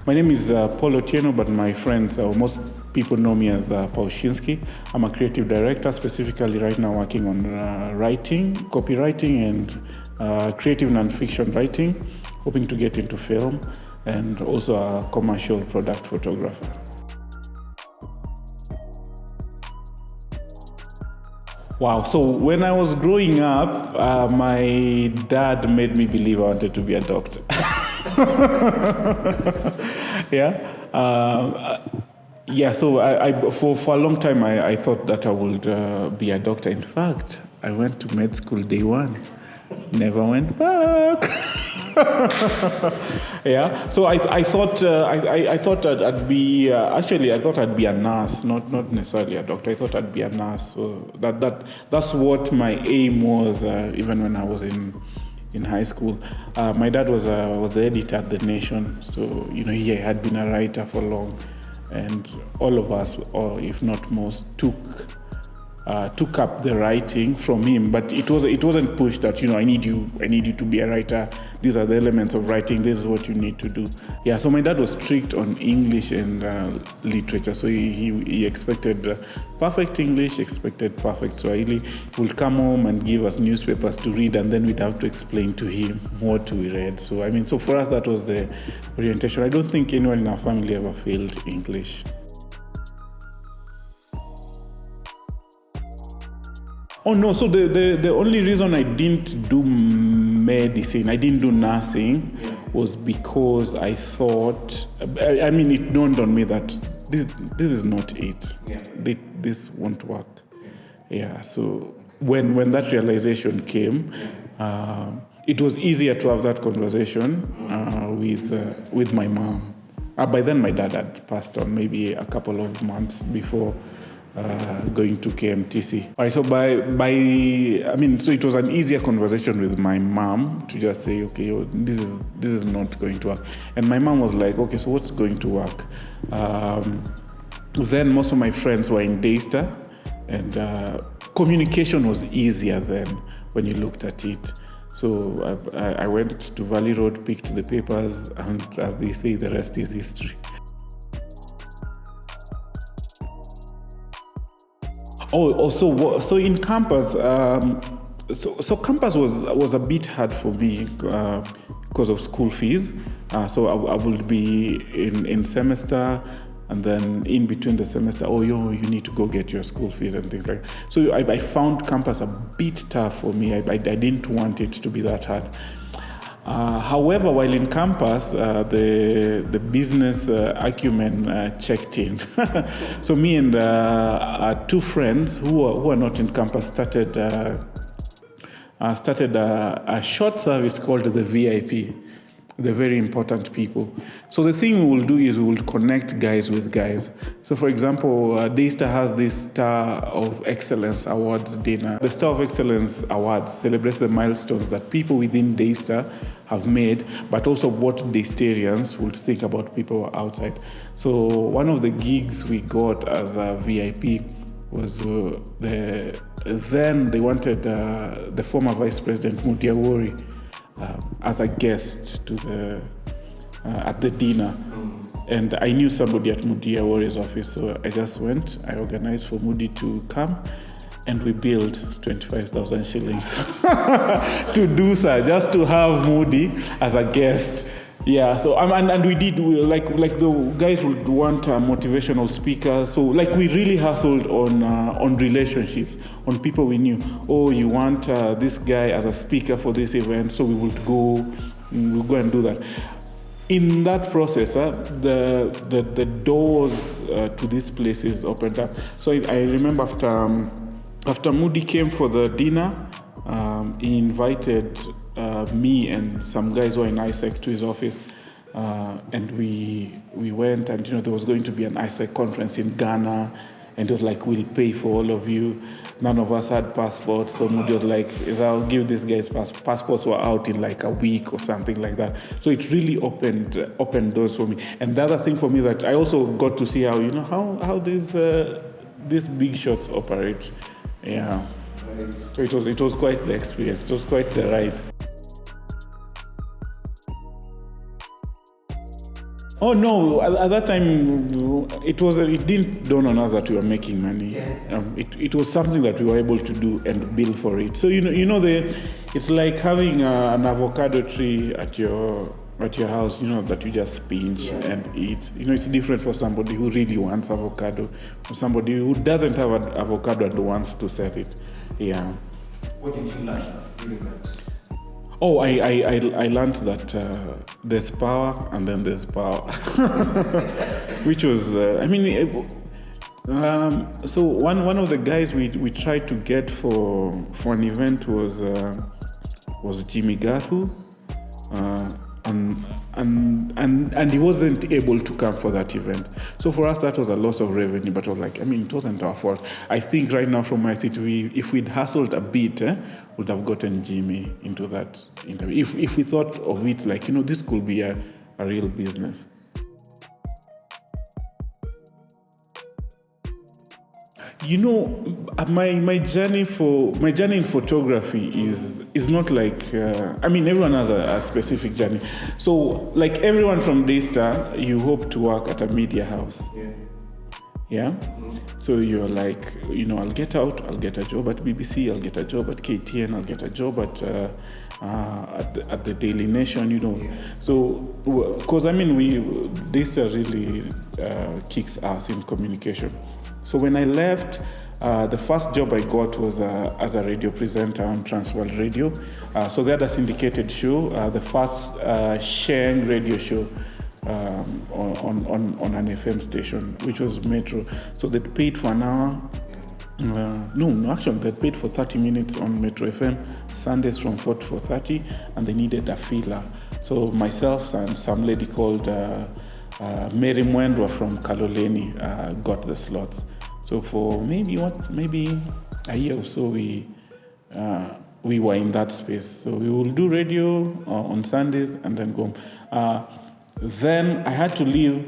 My name is Paul Otieno, but my friends, most people know me as Pau Shinski. I'm a creative director, specifically right now working on writing, copywriting, and creative nonfiction writing, hoping to get into film, and also a commercial product photographer. Wow, so when I was growing up, my dad made me believe I wanted to be a doctor. Yeah. So for a long time, I thought that I would be a doctor. In fact, I went to med school day one, never went back. Yeah. So I thought that I'd be I thought I'd be a nurse, not necessarily a doctor. I thought I'd be a nurse. So that's what my aim was, even when I was in high school. My dad was the editor at The Nation, so he had been a writer for long, and all of us, or if not most, took up the writing from him. But it wasn't pushed that I need you to be a writer. These are the elements of writing. This is what you need to do. Yeah. So my dad was strict on English and literature. So he expected perfect English, expected perfect Swahili. He would come home and give us newspapers to read, and then we'd have to explain to him what we read. So for us that was the orientation. I don't think anyone in our family ever failed English. Oh no, so the only reason I didn't do medicine, I didn't do nursing, was because I thought, it dawned on me that this is not it. Yeah. This won't work. Yeah, so when that realization came, it was easier to have that conversation with my mom. By then my dad had passed on, maybe a couple of months before going to KMTC. All right, so so it was an easier conversation with my mom to just say, okay, this is not going to work. And my mom was like, okay, so what's going to work? Then most of my friends were in Daystar, and communication was easier then when you looked at it. So I went to Valley Road, picked the papers, and as they say, the rest is history. So in campus, so campus was a bit hard for me because of school fees. So I would be in semester, and then in between the semester, you need to go get your school fees and things like that. So I found campus a bit tough for me. I didn't want it to be that hard. However, while in campus, the business acumen checked in. So me and two friends who are not in campus started a short service called the VIP, the very important people. So the thing we will do is we will connect guys with guys. So for example, Daystar has this Star of Excellence Awards dinner. The Star of Excellence Awards celebrates the milestones that people within Daystar have made, but also what Daystarians would think about people outside. So one of the gigs we got as a VIP was then they wanted the former Vice President Mudiawori as a guest at the dinner. And I knew somebody at Mudiawori's office, so I just went. I organized for Moody to come, and we billed 25,000 shillings to do so, just to have Moody as a guest. Yeah, so and we did like the guys would want a motivational speaker. So we really hustled on relationships, on people we knew. Oh, you want this guy as a speaker for this event, so we'll go and do that. In that process, the doors to these places opened up. So I remember after Moody came for the dinner, he invited me and some guys who are in ISEC to his office, and we went, and there was going to be an ISEC conference in Ghana, And it was like, we'll pay for all of you. None of us had passports. So Moody was like, I'll give these guys passports were out in like a week or something like that. So it really opened doors for me. And the other thing for me is that I also got to see how these big shots operate. Yeah. So it was quite the experience. It was quite the ride. Oh no! At that time, it didn't dawn on us that we were making money. It was something that we were able to do and bill for it. So it's like having an avocado tree at your house. That you just pinch and eat. It's different for somebody who really wants avocado, or somebody who doesn't have an avocado and wants to sell it. Yeah. What did you learn during that? Oh, I learned that there's power and then there's power, which was so one of the guys we tried to get for an event was Jimmy Gathu, and he wasn't able to come for that event. So for us, that was a loss of revenue, but it was like, it wasn't our fault. I think right now from my seat, if we'd hustled a bit, would have gotten Jimmy into that interview. If we thought of it like, this could be a real business. My journey in photography is not like everyone has a specific journey. So like everyone from Daystar, you hope to work at a media house. Yeah. Mm-hmm. So you're like, I'll get out, I'll get a job at BBC, I'll get a job at KTN, I'll get a job at the Daily Nation, Yeah. So, because Daystar really kicks ass in communication. So when I left, the first job I got was as a radio presenter on Transworld Radio. So they had a syndicated show, the first sharing radio show on an FM station, which was Metro. So they paid for an hour. Actually, they paid for 30 minutes on Metro FM, Sundays from 4 to 4:30, and they needed a filler. So myself and some lady called Mary Mwendwa from Kaloleni got the slots. So for maybe a year or so, we were in that space. So we will do radio on Sundays and then go. Then I had to leave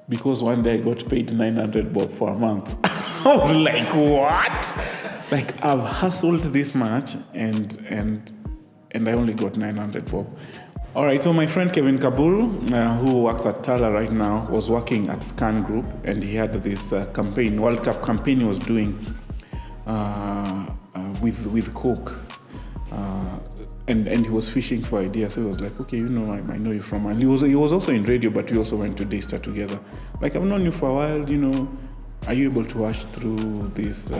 because one day I got paid 900 bob for a month. I was like, what? Like, I've hustled this much and I only got 900 bob. All right, so my friend Kevin Kaburu, who works at Tala right now, was working at Scan Group, and he had this campaign, World Cup campaign he was doing with Coke. And he was fishing for ideas, so he was like, okay, I know you from... And he was also in radio, but we also went to Daystar together. Like, I've known you for a while, are you able to rush through this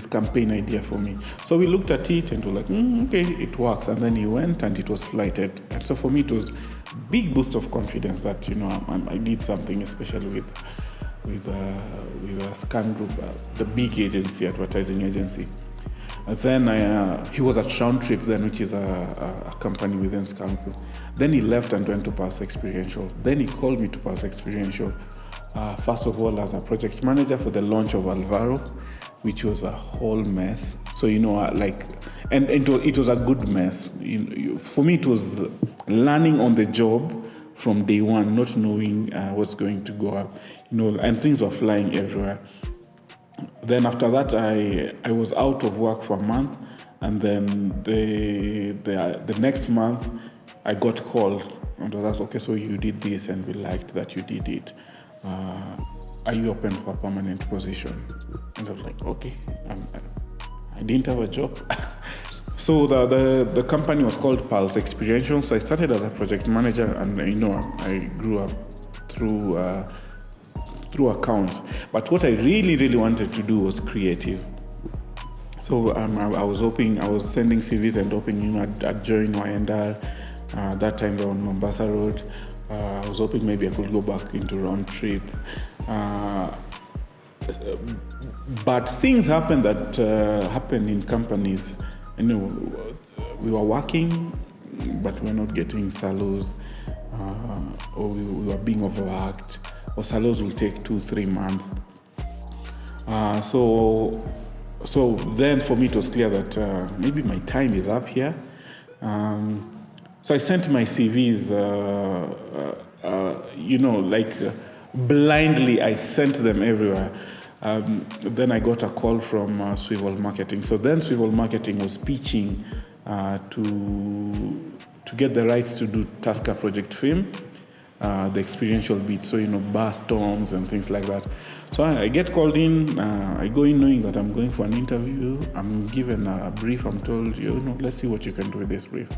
campaign idea for me? So we looked at it and we were like, okay, it works. And then he went and it was flighted. And so for me, it was a big boost of confidence that, I did something, especially with a Scan Group, the big agency, advertising agency. And then he was at Roundtrip then, which is a company within Scan Group. Then he left and went to Pulse Experiential. Then he called me to Pulse Experiential. First of all, as a project manager for the launch of Alvaro, which was a whole mess. So, and it was a good mess. For me, it was learning on the job from day one, not knowing what's going to go up, and things were flying everywhere. Then after that, I was out of work for a month, and then the next month, I got called. And I was okay, so you did this, and we liked that you did it. Are you open for a permanent position? And I was like, okay. I didn't have a job. So the company was called Pulse Experiential. So I started as a project manager, and I grew up through accounts. But what I really, really wanted to do was creative. So I was sending CVs and hoping, I'd join Y&R. That time they were on Mombasa Road. I was hoping maybe I could go back into Roundtrip. But things happened that happened in companies. We were working, but we were not getting salary, or we were being overworked. Osalos will take 2-3 months. So then for me it was clear that maybe my time is up here. So I sent my CVs, blindly. I sent them everywhere. Then I got a call from Swivel Marketing. So then Swivel Marketing was pitching to get the rights to do Tusker Project Film, the experiential bit, so bar storms and things like that. So I get called in, I go in knowing that I'm going for an interview. I'm given a brief. I'm told, let's see what you can do with this brief.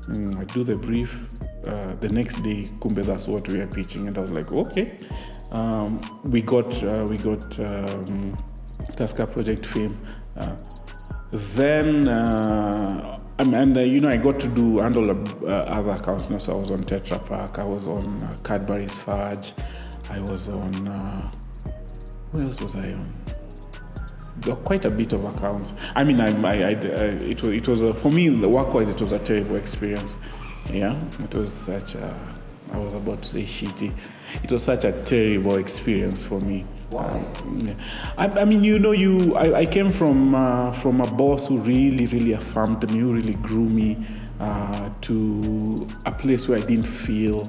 I do the brief. The next day, kumbe, that's what we are pitching, and I was like, okay. We got Tusker Project Film. Then I got to handle other accounts. So I was on Tetra Pak. I was on Cadbury's Fudge. I was on. Who else was I on? There were quite a bit of accounts. It was for me, work-wise, it was a terrible experience. Yeah, it was such a. I was about to say shitty. It was such a terrible experience for me. Wow. I came from a boss who really, really affirmed me, who really grew me to a place where I didn't feel.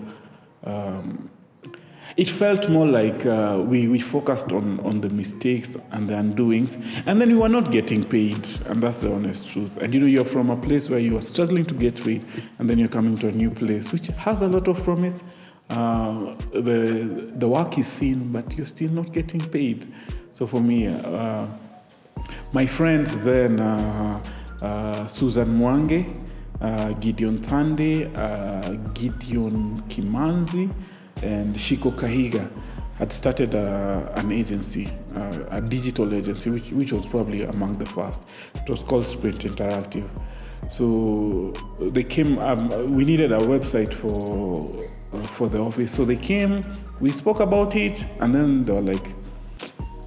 It felt more like we focused on the mistakes and the undoings, and then we were not getting paid, and that's the honest truth. And you're from a place where you are struggling to get paid, and then you're coming to a new place which has a lot of promise. The work is seen, but you're still not getting paid. So for me, my friends then, Susan Mwange, Gideon Thande, Gideon Kimanzi, and Shiko Kahiga had started an agency, a digital agency, which was probably among the first. It was called Sprint Interactive. So they came. We needed a website for the office, so they came. We spoke about it, and then they were like,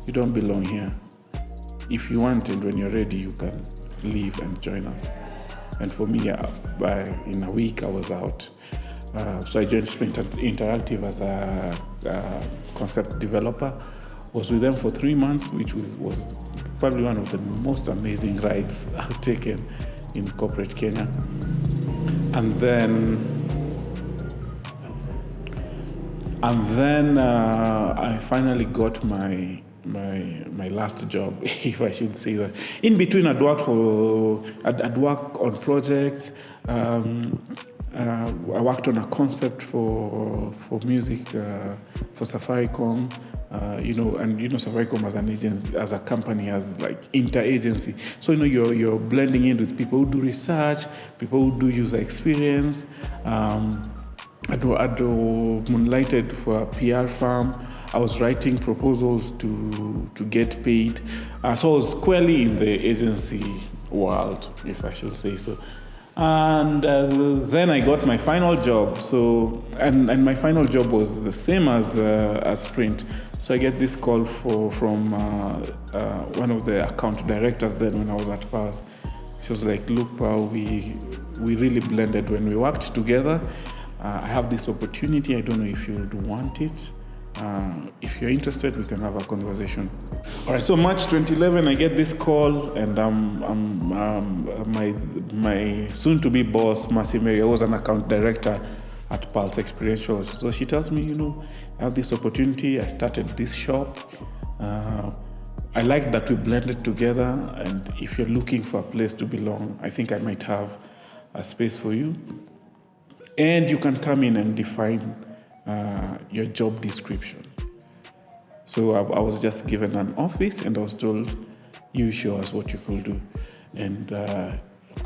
"You don't belong here. If you want, and when you're ready, you can leave and join us." And for me, in a week, I was out. So I joined Sprint Interactive as a concept developer. Was with them for 3 months, which was probably one of the most amazing rides I've taken in corporate Kenya. And then I finally got my last job, if I should say that. In between, I'd work on projects. I worked on a concept for music for Safaricom, Safaricom as an agent, as a company, has like interagency. So you're blending in with people who do research, people who do user experience. I'd moonlighted for a PR firm. I was writing proposals to get paid. So I was squarely in the agency world, if I should say so. And then I got my final job. So and my final job was the same as Sprint. So I get this call from one of the account directors then when I was at Pause. She was like, "Look, Pau, we really blended when we worked together. I have this opportunity. I don't know if you would want it. If you're interested, we can have a conversation." All right. So March 2011, I get this call, and my soon-to-be boss, Mercy Mary, was an account director at Pulse Experiential. So she tells me, I have this opportunity. I started this shop. I like that we blended together, and if you're looking for a place to belong, I think I might have a space for you. And you can come in and define your job description. So I was just given an office, and I was told, you show us what you could do. And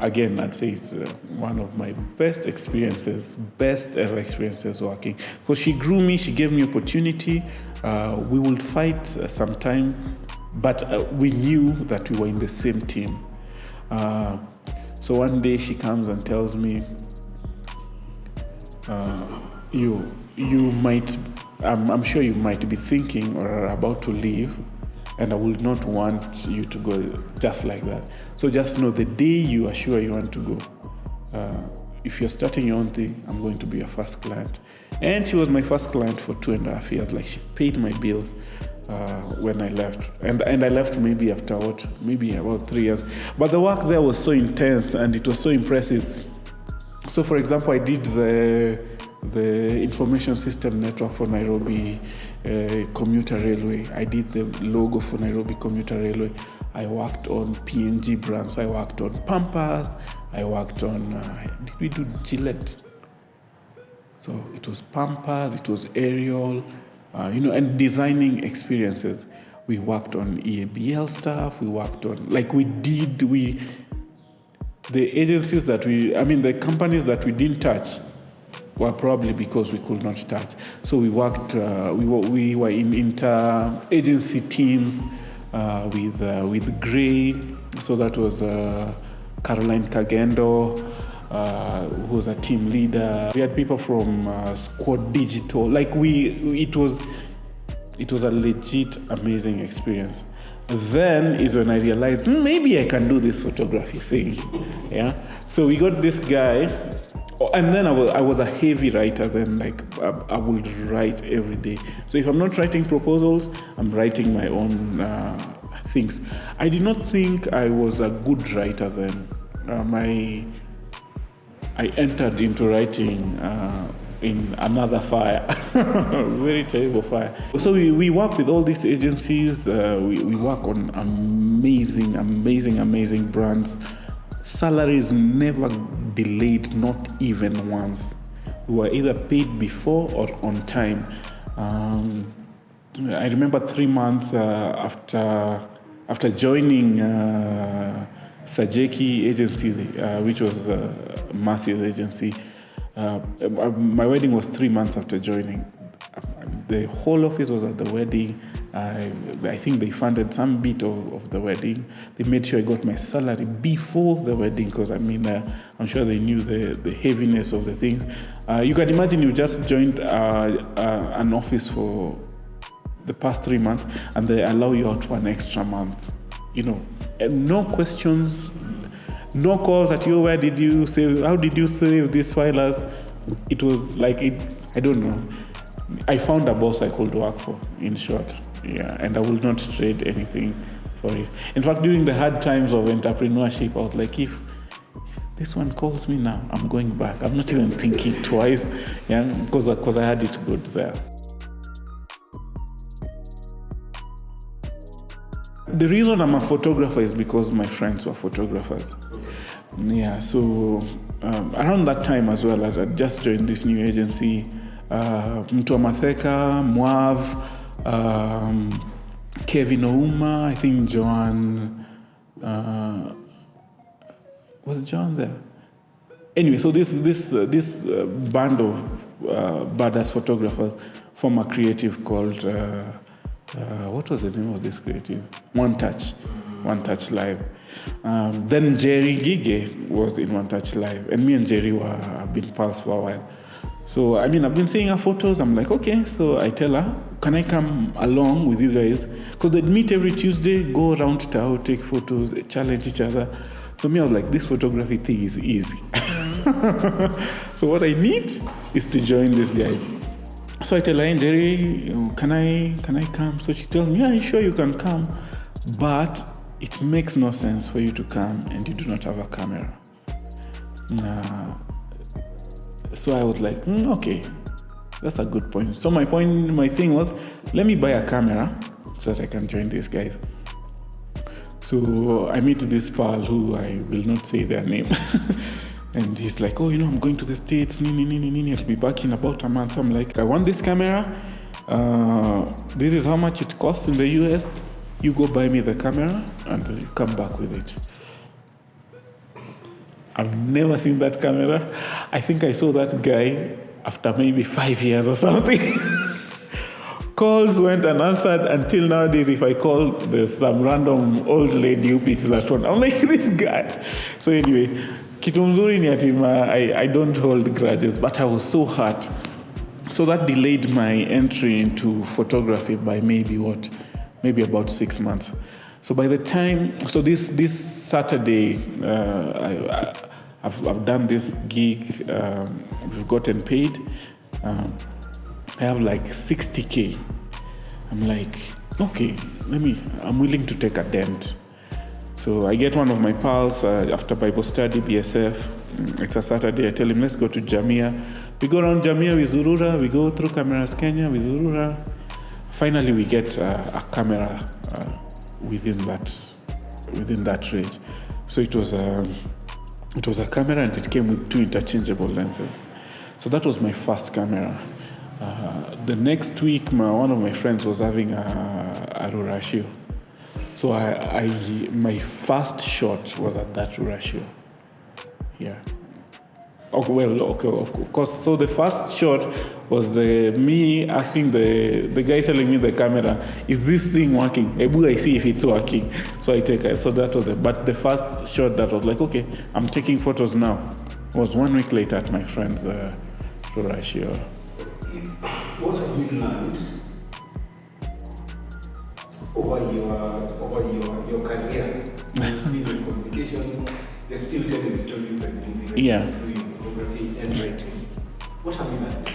again, I'd say it's one of my best ever experiences working. Because she grew me, she gave me opportunity. We would fight sometime, but we knew that we were in the same team. So one day she comes and tells me, you might, I'm sure you might be thinking or are about to leave, and I will not want you to go just like that. So just know the day you are sure you want to go, if you're starting your own thing, I'm going to be your first client. And she was my first client for 2.5 years. Like, she paid my bills when I left. And I left maybe after maybe about 3 years. But the work there was so intense and it was so impressive. So, for example, I did the information system network for Nairobi commuter railway. I did the logo for Nairobi commuter railway. I worked on PNG brands. So I worked on Pampers. I worked on, did we do Gillette? So it was Pampers, it was Ariel, and designing experiences. We worked on EABL stuff. We worked on, the agencies the companies that we didn't touch were probably because we could not touch. So we worked, we were in inter-agency teams with Gray. So that was Caroline Kagendo, who was a team leader. We had people from Squad Digital. It was a legit amazing experience. Then is when I realized maybe I can do this photography thing. Yeah. So we got this guy, and then I was a heavy writer then. I would write every day. So if I'm not writing proposals, I'm writing my own things. I did not think I was a good writer then. I entered into writing in another fire, very terrible fire. So we work with all these agencies. We work on amazing brands. Salaries never delayed, not even once. We were either paid before or on time. I remember 3 months after joining Sajeki agency, which was Mercy's agency. My wedding was 3 months after joining. The whole office was at the wedding. I think they funded some bit of the wedding. They made sure I got my salary before the wedding because, I'm sure they knew the heaviness of the things. You can imagine you just joined an office for the past 3 months and they allow you out for an extra month. And no questions, no calls at you. Where did you save? How did you save this file as? It was I don't know. I found a boss I could work for, in short. Yeah, and I will not trade anything for it. In fact, during the hard times of entrepreneurship, I was like, if this one calls me now, I'm going back. I'm not even thinking twice, because I had it good there. The reason I'm a photographer is because my friends were photographers. Yeah, so around that time as well, I had just joined this new agency. Mtua Matheka, Moav, Kevin Ouma, I think John. Was John there? Anyway, so this band of badass photographers form a creative called. What was the name of this creative? One Touch Live. Then Jerry Gige was in One Touch Live, and me and Jerry have been pals for a while. So, I've been seeing her photos. I'm like, okay. So I tell her, can I come along with you guys? Because they'd meet every Tuesday, go around town, take photos, challenge each other. So I was like, this photography thing is easy. So what I need is to join these guys. So I tell her, hey, Jerry, can I come? So she tells me, yeah, sure you can come, but it makes no sense for you to come and you do not have a camera. So I was like, okay, that's a good point. So my thing was, let me buy a camera so that I can join these guys. So I meet this pal who I will not say their name. And he's like, oh, I'm going to the States, I'll be back in about a month. So I'm like, I want this camera. This is how much it costs in the US. You go buy me the camera and you come back with it. I've never seen that camera. I think I saw that guy after maybe 5 years or something. Calls went unanswered until nowadays. If I call, there's some random old lady who picks that one. I'm like, this guy. So anyway, kitu mzuri ni ati I don't hold grudges, but I was so hurt. So that delayed my entry into photography by maybe about 6 months. So by the time, this Saturday, I've done this gig, we've gotten paid. I have like 60K. I'm like, okay, I'm willing to take a dent. So I get one of my pals after Bible study, BSF. It's a Saturday. I tell him, let's go to Jamia. We go around Jamia, we Zurura. We go through Cameras Kenya, we Zurura. Finally, we get a camera within that range. So it was a camera, and it came with 2 interchangeable lenses. So that was my first camera. The next week, one of my friends was having a Rurashio. So my first shot was at that Rurashio. Yeah. Okay, well, okay, of course. So the first shot was me asking the guy selling me the camera, is this thing working? I see if it's working. So I take it. So that was it. But the first shot that was like, okay, I'm taking photos now, was 1 week later at my friend's Rurashio. What have you learned over your career in communications? You're still telling stories and through your photography and writing. What have you learned?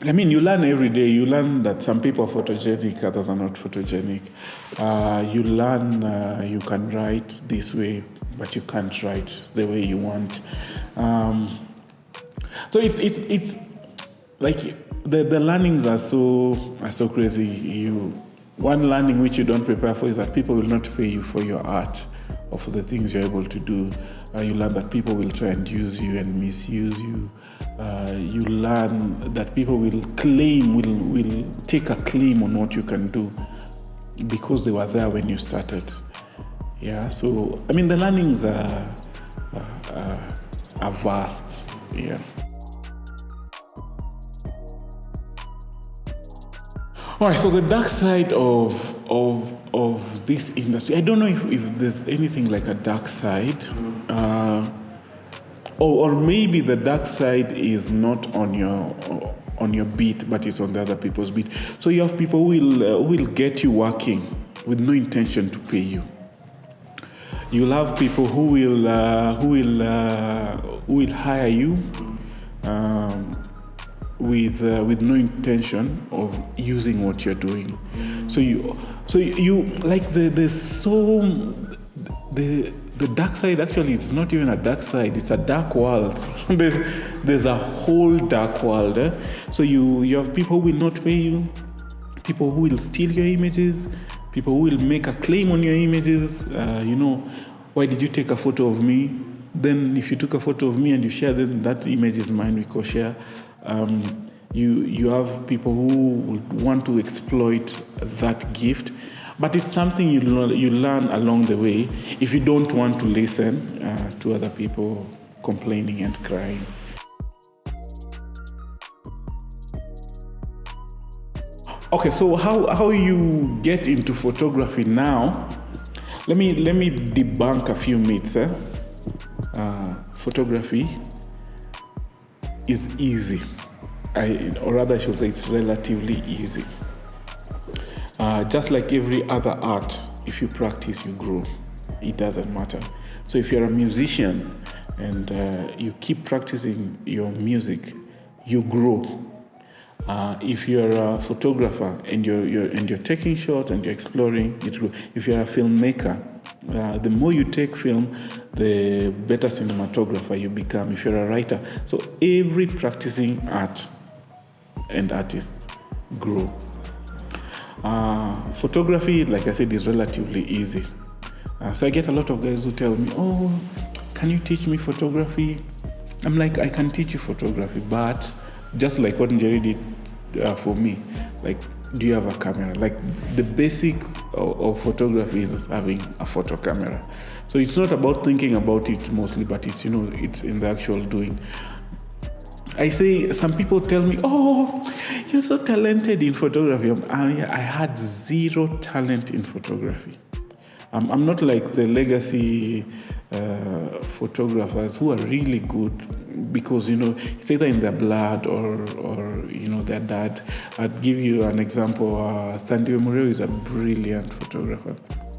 I mean, you learn every day. You learn that some people are photogenic, others are not photogenic. You learn you can write this way, but you can't write the way you want. So it's like the learnings are so crazy. One learning which you don't prepare for is that people will not pay you for your art or for the things you're able to do. You learn that people will try and use you and misuse you. You learn that people will take a claim on what you can do because they were there when you started. Yeah, so I mean the learnings are vast. Yeah. All right, so the dark side of this industry, I don't know if there's anything like a dark side, or maybe the dark side is not on your beat, but it's on the other people's beat. So you have people who will get you working with no intention to pay you. You'll have people who will hire you with no intention of using what you're doing. So you like the dark side. Actually, it's not even a dark side. It's a dark world. there's a whole dark world. So you have people who will not pay you, people who will steal your images, people who will make a claim on your images. Why did you take a photo of me? Then if you took a photo of me and you share, then that image is mine, we co-share. You have people who would want to exploit that gift, but it's something you learn along the way if you don't want to listen to other people complaining and crying. Okay, so how you get into photography now? Let me debunk a few myths. Photography is easy, or rather I should say it's relatively easy. Just like every other art, if you practice, you grow. It doesn't matter. So if you're a musician and you keep practicing your music, you grow. If you're a photographer and you're taking shots and you're exploring, it grows. If you're a filmmaker, the more you take film, the better cinematographer you become. If you're a writer, so every practicing art and artist grow. Photography, like I said, is relatively easy. So I get a lot of guys who tell me, "Oh, can you teach me photography?" I'm like, I can teach you photography, but just like what Njeri did for me, like, do you have a camera? Like, the basic of photography is having a photo camera. So it's not about thinking about it mostly, but it's in the actual doing. I say, some people tell me, "Oh, you're so talented in photography." I had zero talent in photography. I'm not like the legacy photographers who are really good because, it's either in their blood or their dad. I'd give you an example. Thandiwe Mureo is a brilliant photographer.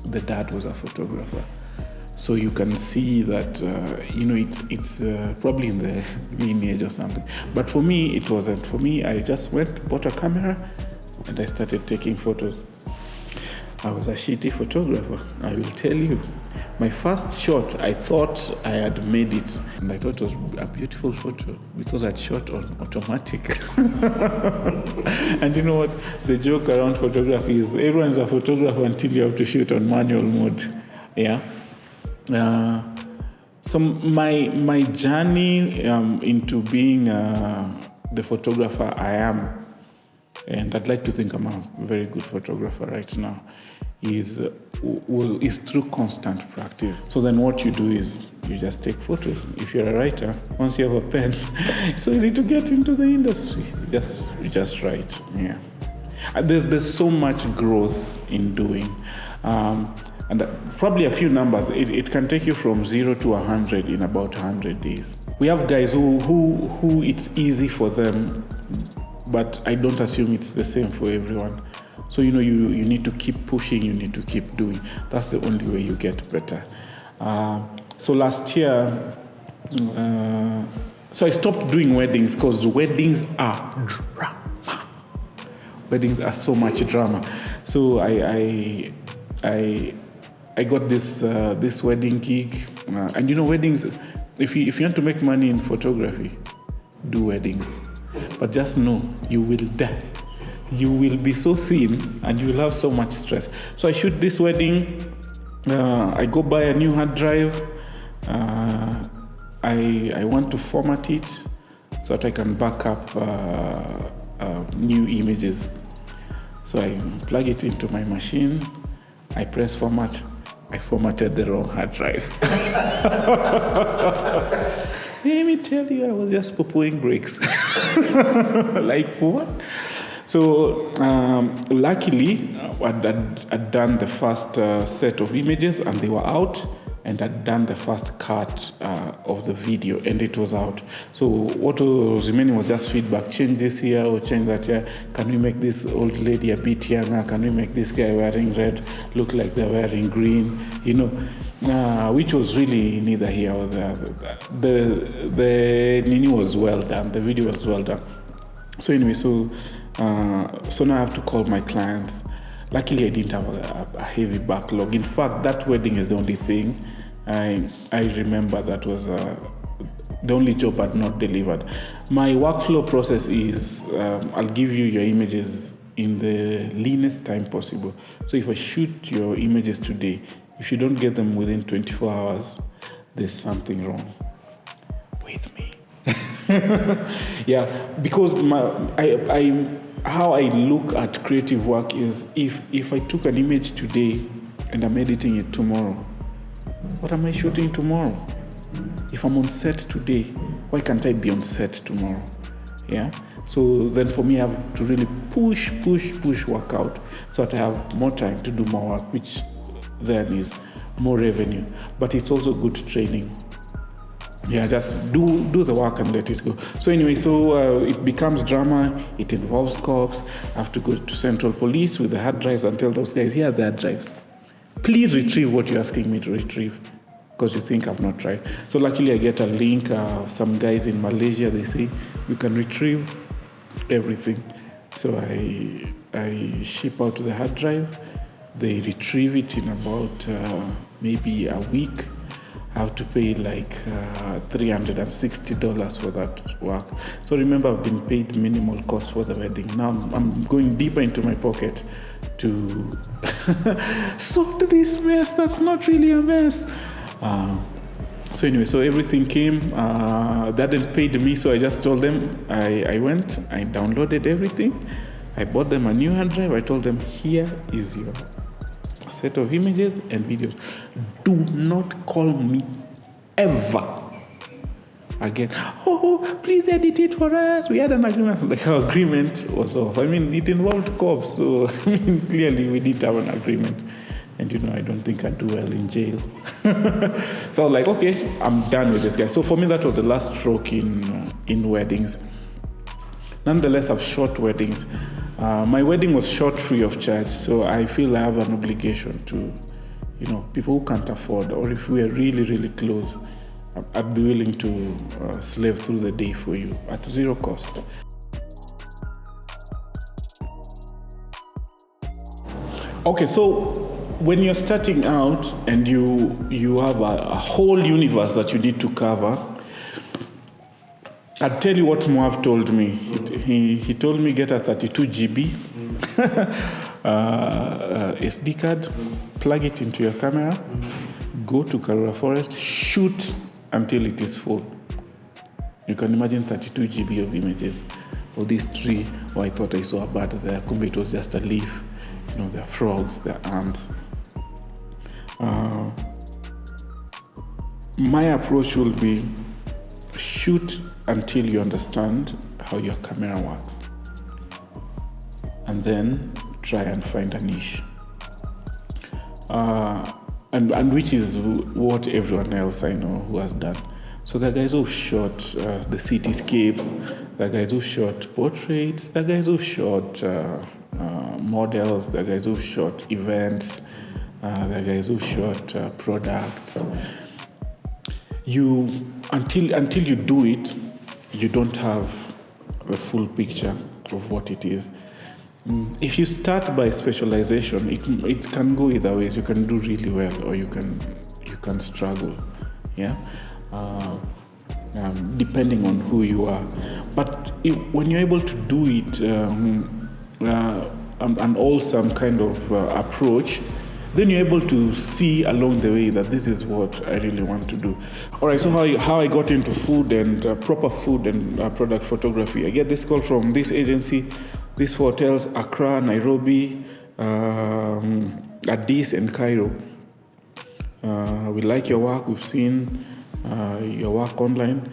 The dad was a photographer. So you can see that, it's probably in the lineage or something. But for me, it wasn't. For me, I just went, bought a camera, and I started taking photos. I was a shitty photographer, I will tell you. My first shot, I thought I had made it. And I thought it was a beautiful photo because I'd shot on automatic. And you know what? The joke around photography is everyone's a photographer until you have to shoot on manual mode. Yeah. So my journey into being the photographer I am, and I'd like to think I'm a very good photographer right now, is through constant practice. So then what you do is you just take photos. If you're a writer, once you have a pen, it's so easy to get into the industry. You just write. Yeah. There's so much growth in doing. And probably a few numbers. It can take you from 0 to 100 in about 100 days. We have guys who it's easy for them, but I don't assume it's the same for everyone. So, you need to keep pushing, you need to keep doing. That's the only way you get better. So last year, so I stopped doing weddings because weddings are drama. Weddings are so much drama. So I got this wedding gig. And weddings, if you want to make money in photography, do weddings. But just know, you will die. You will be so thin and you will have so much stress. So I shoot this wedding. I go buy a new hard drive. I want to format it so that I can back up new images. So I plug it into my machine. I press format. I formatted the wrong hard drive. Let me tell you, I was just poo-pooing bricks. Like what? So luckily, I'd done the first set of images and they were out, and I'd done the first cut of the video and it was out. So what was remaining was just feedback. Change this here or change that here. Can we make this old lady a bit younger? Can we make this guy wearing red look like they're wearing green? Which was really neither here or there. The Nini was well done. The video was well done. So anyway, so now I have to call my clients. Luckily, I didn't have a heavy backlog. In fact, that wedding is the only thing I remember that was the only job I'd not delivered. My workflow process is I'll give you your images in the leanest time possible. So if I shoot your images today, if you don't get them within 24 hours, there's something wrong with me. Yeah, because how I look at creative work is if I took an image today and I'm editing it tomorrow, what am I shooting tomorrow? If I'm on set today, why can't I be on set tomorrow? Yeah. So then for me, I have to really push work out so that I have more time to do more work, which then is more revenue. But it's also good training. Yeah, just do the work and let it go. So anyway, it becomes drama. It involves cops. I have to go to Central Police with the hard drives and tell those guys, here are the hard drives. Please retrieve what you're asking me to retrieve because you think I've not tried. So luckily I get a link. Some guys in Malaysia, they say, you can retrieve everything. So I ship out the hard drive. They retrieve it in about maybe a week. I have to pay like $360 for that work. So remember, I've been paid minimal cost for the wedding. Now I'm going deeper into my pocket to sort this mess that's not really a mess. So anyway, so everything came. That didn't pay me, so I just told them, I went, I downloaded everything. I bought them a new hard drive. I told them, here is your set of images and videos. Do not call me ever again. Oh, please edit it for us. We had an agreement. Like, our agreement was off. I mean, it involved cops, so clearly we didn't have an agreement. And I don't think I do well in jail. So I was like, okay, I'm done with this guy. So for me, that was the last stroke in weddings. Nonetheless, I've shot weddings. My wedding was shot free of charge, so I feel I have an obligation to, people who can't afford, or if we are really, really close, I'd be willing to slave through the day for you at zero cost. Okay, so when you're starting out and you have a whole universe that you need to cover, I'd tell you what Moav told me. He told me get a 32 GB SD card, plug it into your camera, go to Karura Forest, shoot until it is full. You can imagine 32 GB of images of this tree. I thought I saw a bird there. Kumbe it was just a leaf. There are frogs, there are ants. My approach will be shoot until you understand how your camera works, and then try and find a niche. And which is what everyone else I know who has done. So the guys who've shot the cityscapes, the guys who've shot portraits, the guys who've shot models, the guys who've shot events, the guys who've shot products. Until you do it, you don't have the full picture of what it is. If you start by specialization, it can go either ways. You can do really well, or you can struggle. Yeah, depending on who you are. But when you're able to do it, an awesome kind of approach, then you're able to see along the way that this is what I really want to do. All right, so how I got into food and proper food and product photography. I get this call from this agency, these hotels, Accra, Nairobi, Addis, and Cairo. We like your work. We've seen your work online,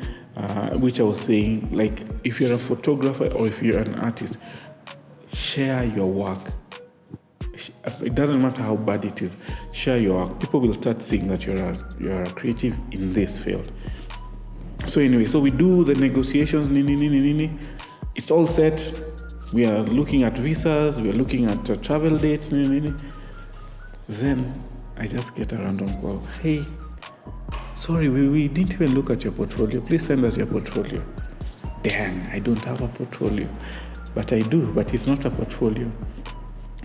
which I was saying, like, if you're a photographer or if you're an artist, share your work. It doesn't matter how bad it is. Share your work. People will start seeing that you're a creative in this field. So anyway, so we do the negotiations. It's all set. We are looking at visas. We are looking at travel dates. Then I just get a random call. Hey, sorry, we didn't even look at your portfolio. Please send us your portfolio. Dang, I don't have a portfolio. But I do, but it's not a portfolio.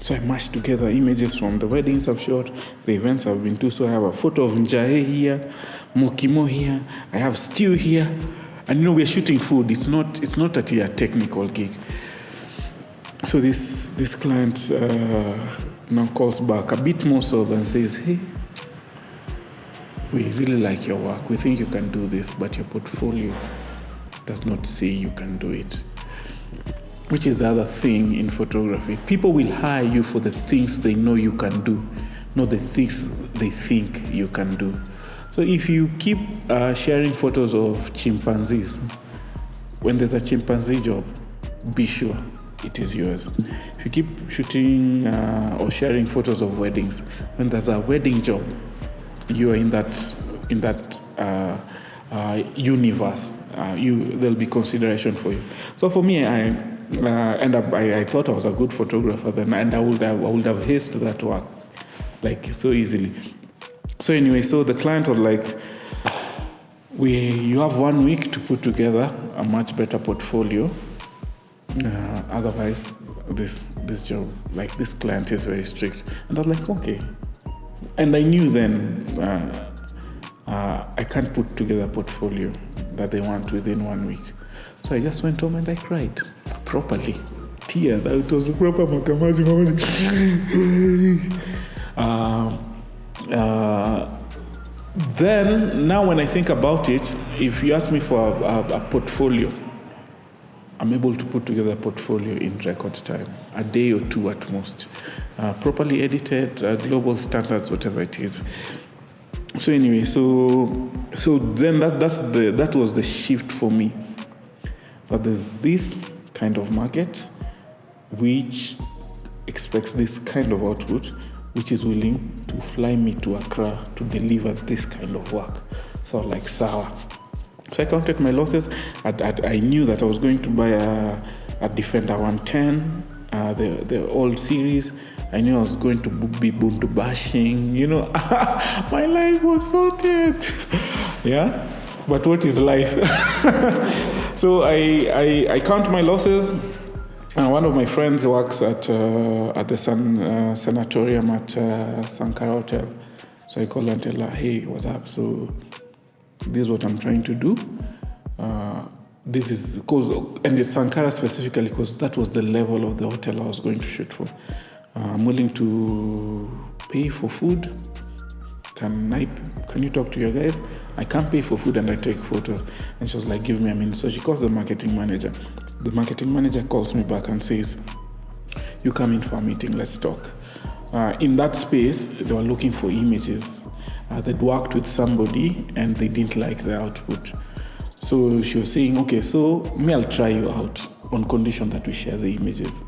So I mashed together images from the weddings I've shot, the events I've been to. So I have a photo of Njahe here, Mokimo here, I have stew here. And we're shooting food. It's not a technical gig. So this client now calls back a bit more so and says, hey, we really like your work. We think you can do this, but your portfolio does not say you can do it. Which is the other thing in photography. People will hire you for the things they know you can do, not the things they think you can do. So if you keep sharing photos of chimpanzees, when there's a chimpanzee job, be sure it is yours. If you keep shooting or sharing photos of weddings, when there's a wedding job, you are in that universe. There'll be consideration for you. So for me, I thought I was a good photographer then, and I would have hazed that work like so easily. So anyway, so the client was like, you have 1 week to put together a much better portfolio. Otherwise, this job, like, this client is very strict. And I was like, okay. And I knew then I can't put together a portfolio that they want within 1 week. So I just went home and I cried properly. Tears. It was a proper makamazi moment. Then, now when I think about it, if you ask me for a portfolio, I'm able to put together a portfolio in record time, a day or two at most. Properly edited, global standards, whatever it is. So anyway, so then that was the shift for me. But there's this kind of market which expects this kind of output, which is willing to fly me to Accra to deliver this kind of work. So like sour. So I counted my losses. I knew that I was going to buy a Defender 110, the old series. I knew I was going to be buntu bashing, my life was sorted. Yeah, but what is life? So I count my losses. One of my friends works at the sanatorium at Sankara Hotel. So I call her and tell her, hey, what's up? So this is what I'm trying to do. This is because, and it's Sankara specifically because that was the level of the hotel I was going to shoot for. I'm willing to pay for food. Can you talk to your guys? I can't pay for food and I take photos. And she was like, give me a minute. So she calls the marketing manager. The marketing manager calls me back and says, you come in for a meeting, let's talk. In that space, they were looking for images. They'd worked with somebody and they didn't like the output. So she was saying, okay, so I'll try you out on condition that we share the images.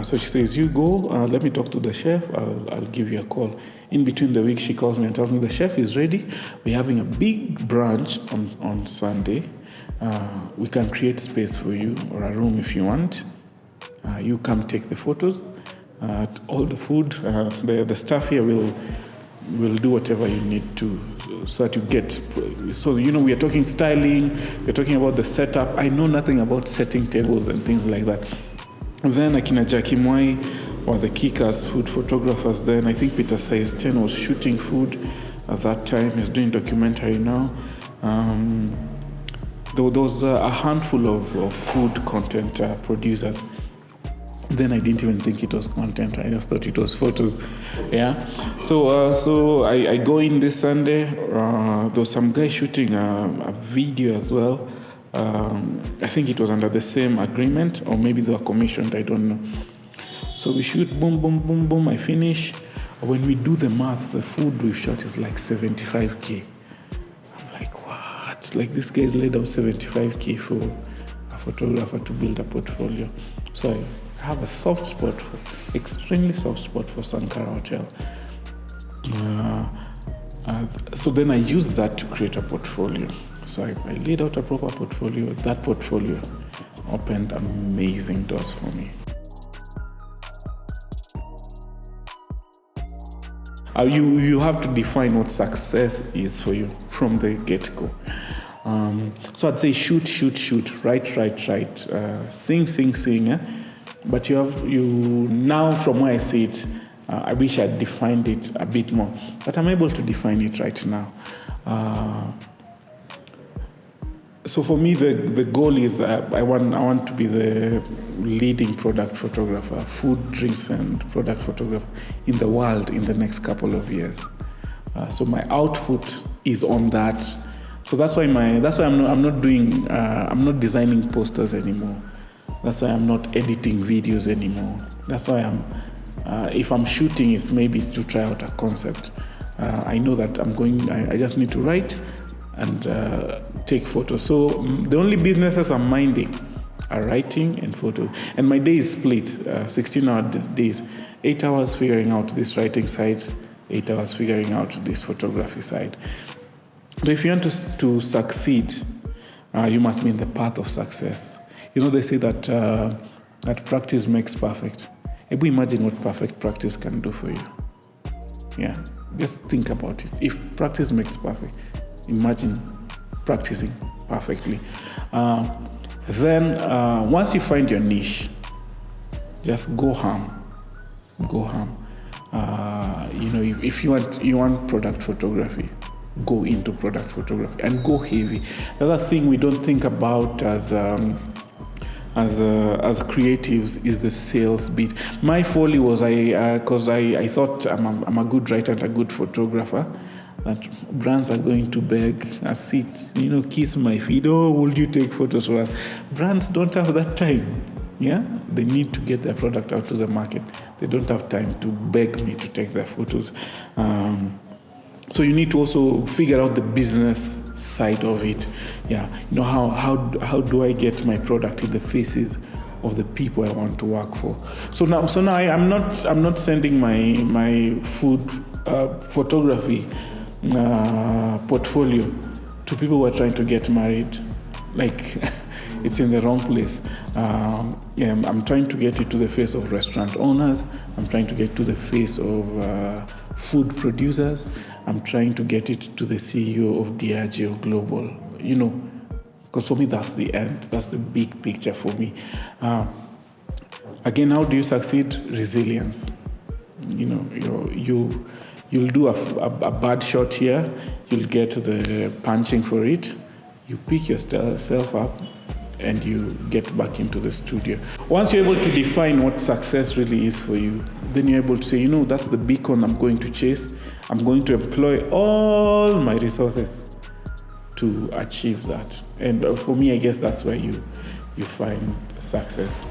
So she says, you go, let me talk to the chef, I'll give you a call. In between the week, she calls me and tells me the chef is ready. We're having a big brunch on Sunday. We can create space for you or a room if you want. You come take the photos. All the food, the staff here will do whatever you need to so that you get. So, we are talking styling, we're talking about the setup. I know nothing about setting tables and things like that. And then Akina Jackie Mwai were the kickers, food photographers then. I think Peter Size 10 was shooting food at that time. He's doing documentary now. There was a handful of food content producers. Then I didn't even think it was content. I just thought it was photos. Yeah. So I go in this Sunday. There was some guy shooting a video as well. I think it was under the same agreement, or maybe they were commissioned. I don't know. So we shoot, boom, boom, boom, boom. I finish. When we do the math, the food we've shot is like 75K. I'm like, what? Like this guy's laid out 75K for a photographer to build a portfolio. So I have a extremely soft spot for Sankara Hotel. So then I used that to create a portfolio. So I laid out a proper portfolio. That portfolio opened amazing doors for me. You have to define what success is for you from the get-go. So I'd say shoot, write, sing. But you now, from where I see it, I wish I'd defined it a bit more. But I'm able to define it right now. So for me, the goal is I want to be the leading product photographer, food, drinks, and product photographer in the world in the next couple of years. So my output is on that. So that's why I'm not designing posters anymore. That's why I'm not editing videos anymore. That's why if I'm shooting, it's maybe to try out a concept. I know that I just need to write and take photos. So the only businesses I'm minding are writing and photo. And my day is split, 16-hour days, 8 hours figuring out this writing side, 8 hours figuring out this photography side. So if you want to succeed, you must be in the path of success. They say that practice makes perfect. Maybe imagine what perfect practice can do for you. Yeah, just think about it. If practice makes perfect, imagine practicing perfectly. Then once you find your niche, just go ham. If you want product photography, go into product photography and go heavy. The other thing we don't think about as creatives is the sales bit. My folly was because I thought I'm a good writer and a good photographer, that brands are going to beg a seat, kiss my feet. Oh, would you take photos for us? Brands don't have that time. Yeah, they need to get their product out to the market. They don't have time to beg me to take their photos. So you need to also figure out the business side of it. Yeah, how do I get my product in the faces of the people I want to work for? So now I'm not sending my food photography portfolio to people who are trying to get married. Like, It's in the wrong place. I'm trying to get it to the face of restaurant owners. I'm trying to get to the face of food producers. I'm trying to get it to the CEO of Diageo Global. Because for me, that's the end. That's the big picture for me. Again, how do you succeed? Resilience. You'll do a bad shot here. You'll get the punching for it. You pick yourself up and you get back into the studio. Once you're able to define what success really is for you, then you're able to say, that's the beacon I'm going to chase. I'm going to employ all my resources to achieve that. And for me, I guess that's where you find success.